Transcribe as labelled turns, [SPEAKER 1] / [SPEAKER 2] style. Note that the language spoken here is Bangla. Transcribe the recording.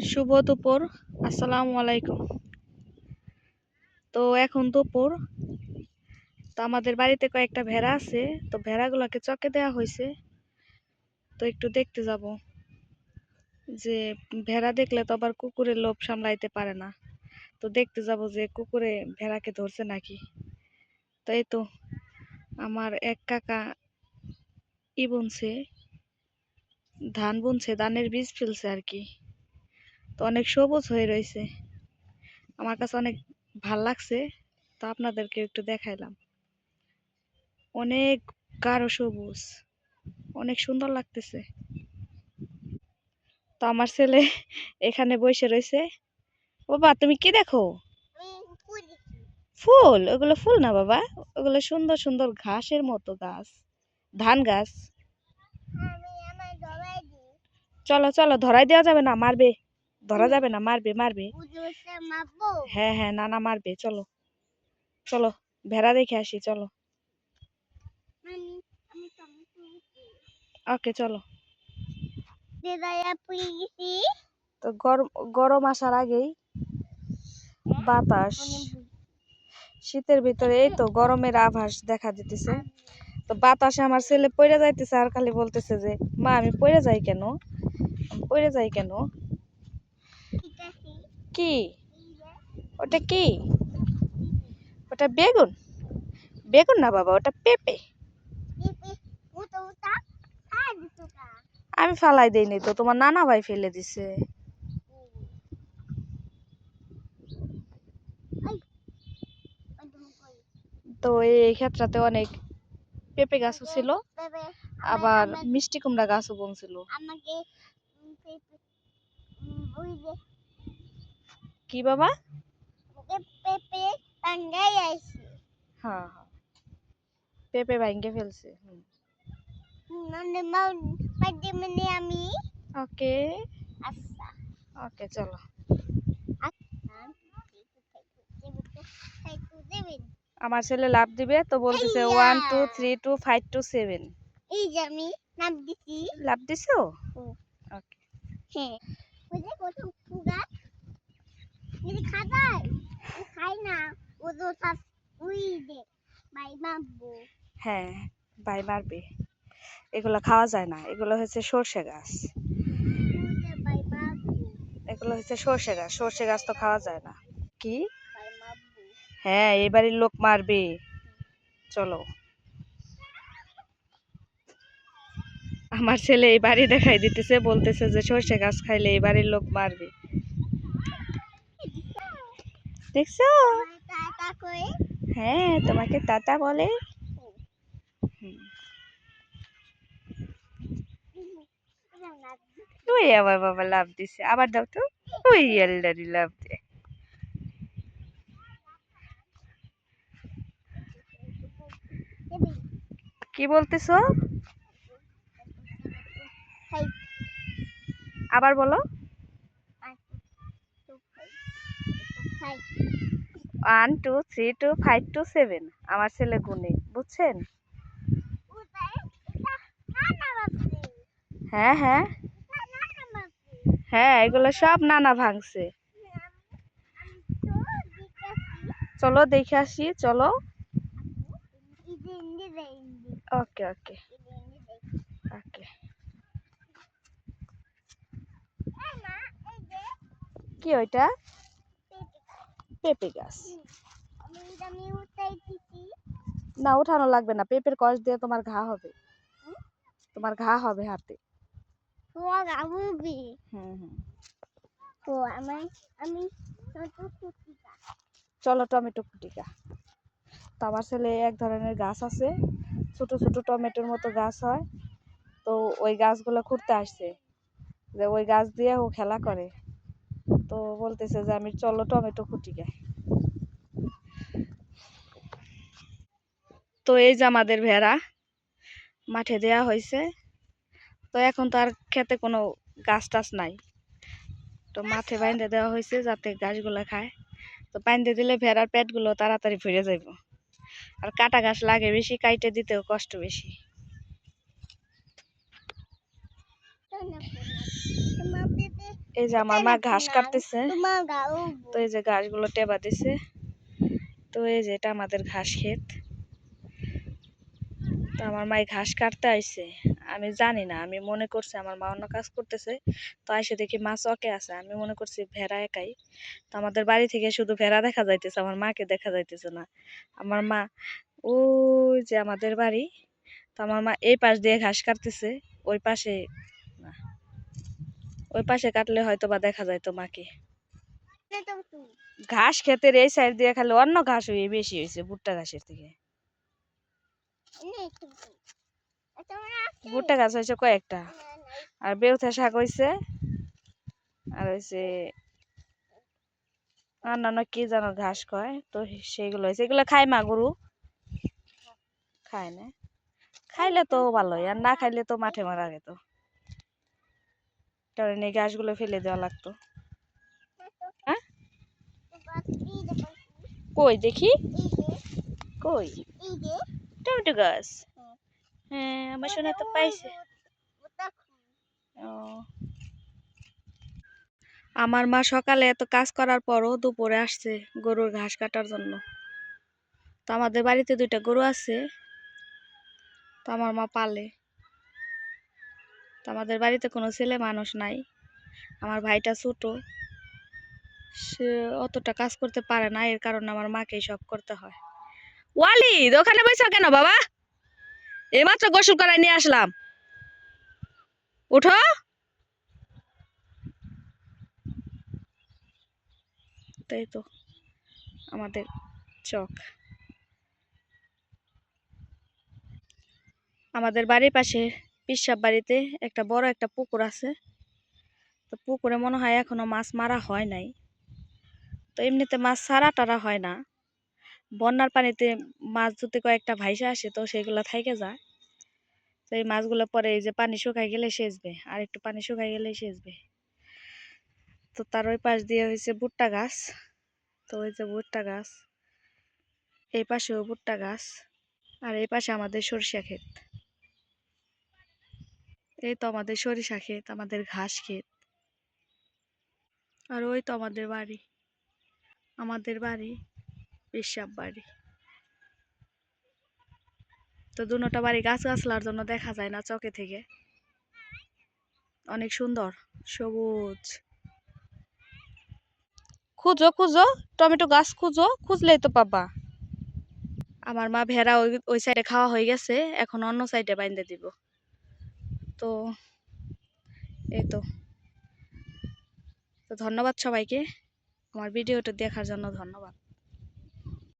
[SPEAKER 1] শুভ দুপুর। আসসালামু আলাইকুম। তো এখন দুপুর। তো আমাদের বাড়িতে কয়েকটা ভেড়া আছে, তো ভেড়াগুলোকে চকে দেওয়া হয়েছে। তো একটু দেখতে যাব যে ভেড়া দেখলে তো আবার কুকুরের লোভ সামলাইতে পারে না। তো দেখতে যাব যে কুকুরে ভেড়াকে ধরছে নাকি। তো এই তো আমার এক কাকা বুনছে, ধান বুনছে, ধানের বীজ ফেলছে আর কি। তো অনেক সবুজ হয়ে রয়েছে, আমার কাছে অনেক ভাল লাগছে। তো আপনাদেরকে একটু দেখাইলাম, অনেক গাঢ় সবুজ, অনেক সুন্দর লাগতেছে। তো আমার ছেলে এখানে বসে রয়েছে। বাবা তুমি কি দেখো? ফুল? ওগুলো ফুল না বাবা, ওগুলো সুন্দর সুন্দর ঘাসের মতো গাছ, ধান গাছ। চলো চলো, ধরাই দেওয়া যাবে না, মারবে। ধরা যাবে না, মারবে মারবে। হ্যাঁ হ্যাঁ, নানা মারবে। চলো চলো, ভেড়া দেখে আসি, চলো। ওকে চলো। তো গরম গরম আসার আগেই বাতাস, শীতের ভিতরে এই তো গরমের আভাস দেখা দিতেছে। তো বাতাসে আমার ছেলে পড়ে যাইতেছে আর খালি বলতেছে যে মা আমি পড়ে যাই কেন, পড়ে যাই কেন। কি ওটা? কি ওটা? বেগুন? বেগুন না বাবা, ওটা পেঁপে। আমি ফালাই দেইনি তো, তোমার নানা ভাই ফেলে দিছে। তো এই ক্ষেত্রতে অনেক পেঁপে গাছও ছিল, আবার মিষ্টি কুমড়া গাছও বনছিল। কি বাবা? হ্যাঁ হ্যাঁ, পেঁপে ভাঙ্গে ফেলছে। ওকে ওকে চলো। আমার ছেলে লাভ দিবে তো বলতেছে 1 2 3 2 5 2 7।
[SPEAKER 2] এই যে আমি লাভ দিছি।
[SPEAKER 1] লাভ দিছো? ওকে।
[SPEAKER 2] হ্যাঁ, বুঝলে কত ফুগা যদি খাবাই খাই না, ও তো সব উই দে বাই মারবো।
[SPEAKER 1] হ্যাঁ, ভাই মারবে। এগুলো খাওয়া যায় না, এগুলো হচ্ছে সর্ষে গাছ। এগুলো হচ্ছে সর্ষে গাছ, সর্ষে গাছ তো খাওয়া যায় না। কি? হ্যাঁ, এই বাড়ির লোক মারবে। চলো। আমার ছেলে এই বাড়ি দেখাই দিতেছে, বলতেছে যে সর্ষে গাছ খাইলে এই বাড়ির লোক মারবে। দেখছো? হ্যাঁ, তোমাকে টাটা বলে। তুই আবার বাবা লাভ দিছে, আবার দাও তো। ওই এলডারি লাভ দে। কি বলতেছো? আবার বলো। 1 2 3 2 5 2 7 আমার ছেলে গুনে, বুঝছেন? হ্যাঁ হ্যাঁ হ্যাঁ, এগুলো সব নানা ভাঙছে। চলো দেখে আসি, চলো। ওকে ওকে ওকে। কি ওইটা? পেঁপে গাছ? না, উঠানো লাগবে না, পেঁপের কষ দিয়ে তোমার ঘা হবে, তোমার ঘা হবে হাতে। চলো টমেটো কুটিকা। তো আমার ছেলে এক ধরনের গাছ আছে, ছোট ছোট টমেটোর মতো গাছ হয়। তো ওই গাছগুলো খুঁড়তে আসছে, যে ওই গাছ দিয়ে ও খেলা করে। তো বলতেছে যে আমি চলো টমেটো কুটিকা। তো এই যে আমাদের ভেড়া মাঠে দেয়া হয়েছে। তো এখন তো আর খেতে কোনো গাছ টাছ নাই, তো মাঠে বাইন্ধে দেওয়া হয়েছে যাতে ঘাসগুলো খায়। তো বাইন্ধে দিলে ভেড়ার পেটগুলো তাড়াতাড়ি ভরে যাইব। আর কাটা ঘাস লাগে বেশি, কাইটে দিতেও কষ্ট বেশি। এই যে আমার মা ঘাস কাটতেছে,
[SPEAKER 2] তোমার গাও
[SPEAKER 1] তো এই যে ঘাসগুলো টেবা দিছে। তো এই যে এটা আমাদের ঘাস ক্ষেত। তো আমার মা ঘাস কাটতে আইছে, আমি জানি না, আমি মনে করছি আমার মা অন্য কাজ করতেছে। তো আইসে দেখি মা চকে আছে, আমি মনে করছি ভেড়া একাই। তো আমাদের বাড়ি থেকে শুধু ভেড়া দেখা যাইতেছে, আমার মাকে দেখা যাইতেছে না। আমার মা ওই যে আমাদের বাড়ি, তো আমার মা এই পাশ দিয়ে ঘাস কাটতেছে, ওই পাশে না, ওই পাশে কাটলে হয়তো বা দেখা যাইতো মাকে। ঘাস ক্ষেতের এই সাইড দিয়ে খালি অন্য ঘাস হয়ে বেশি হয়েছে ভুট্টা ঘাসের থেকে। ভুট্টা গাছ হয়েছে কয়েকটা, আর বেউথা শাক হয়েছে, আর হয়েছে অন্যান্য কি যেন ঘাস কয়, তো সেইগুলো হয়েছে। এগুলো খায় মা গরু? খায় না? খাইলে তো ভালোই, আর না খাইলে তো মাঠে মারা যেত। কারণ এই ঘাসগুলো ফেলে দেওয়া লাগতো। হ্যাঁ, কই দেখি, কই? টমেটো গাছ? হ্যাঁ, আমার শোনা তো পাইছে। ও, আমার মা সকালে এত কাজ করার পরও দুপুরে আসছে গরুর ঘাস কাটার জন্য। তো আমাদের বাড়িতে 2টা গরু আছে, তো আমার মা পালে। তো আমাদের বাড়িতে কোনো ছেলে মানুষ নাই, আমার ভাইটা ছোট, সে অতটা কাজ করতে পারে না, এর কারণে আমার মাকেই সব করতে হয়। ওয়ালিদ, ওখানে বসে কেন বাবা? এইমাত্র গোসল করাই নিয়ে আসলাম, উঠো। তাই তো আমাদের চক। আমাদের বাড়ির পাশে পিসাব বাড়িতে একটা বড় একটা পুকুর আছে। তো পুকুরে মনে হয় এখনো মাছ মারা হয় নাই। তো এমনিতে মাছ ছাড়া টারা হয় না, বন্যার পানিতে মাছ যদি কয়েকটা ভাইসা আসে তো সেগুলো থাইকে যায়। তো এই মাছগুলো পরে এই যে পানি শুকাই গেলে সেচবে, আর একটু পানি শুকাই গেলেই সেচবে। তো তার ওই পাশ দিয়ে হয়েছে ভুট্টা গাছ, তো ওই যে ভুট্টা গাছ, এই পাশেও ভুট্টা গাছ, আর এই পাশে আমাদের সরিষা ক্ষেত। এই তো আমাদের সরিষা ক্ষেত, আমাদের ঘাস ক্ষেত, আর ওই তো আমাদের বাড়ি, আমাদের বাড়ি পেশাব বাড়ি। তো দুটোটা বাড়ি গাছ গাছলার জন্য দেখা যায় না চকে থেকে, অনেক সুন্দর সবুজ। খুঁজো খুঁজো, টমেটো গাছ খুঁজো, খুঁজলেই তো পাবা। আমার মা ভেড়া ওই ওই সাইডে খাওয়া হয়ে গেছে, এখন অন্য সাইডে বাইন্ধে দিব। তো এই তো, তো ধন্যবাদ সবাইকে, আমার ভিডিওটা দেখার জন্য ধন্যবাদ।